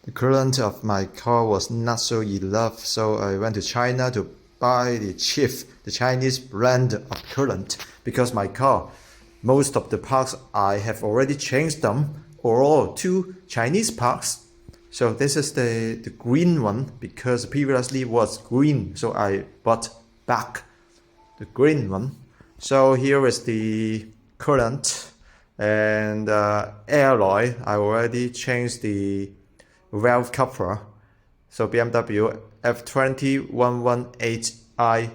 The coolant of my car was not so enough, so I went to China to buy the Chinese brand of coolant, because my car, most of the parts I have already changed them all to Chinese parts. So this is the green one, because previously was green, so I bought back the green one. So here is the coolant and alloy. I already changed the valve cover. So BMW f20 118i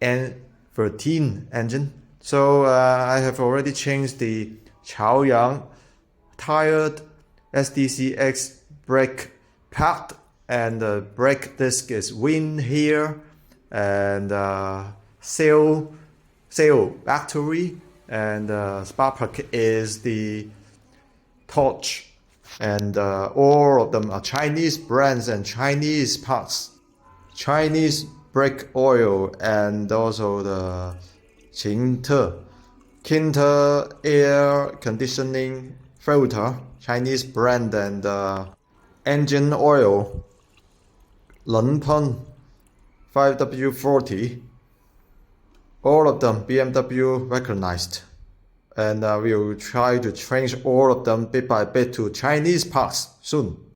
n13 engine. So I have already changed the Chaoyang tired SDCX brake pad, and the brake disc is win here, and sail battery, and spark plug is the torch, and all of them are Chinese brands and Chinese parts. Chinese brake oil, and also the Kinter air conditioning filter, Chinese brand, and engine oil, 轮喷 5W40, all of them BMW recognized, and we'll try to change all of them bit by bit to Chinese parts soon.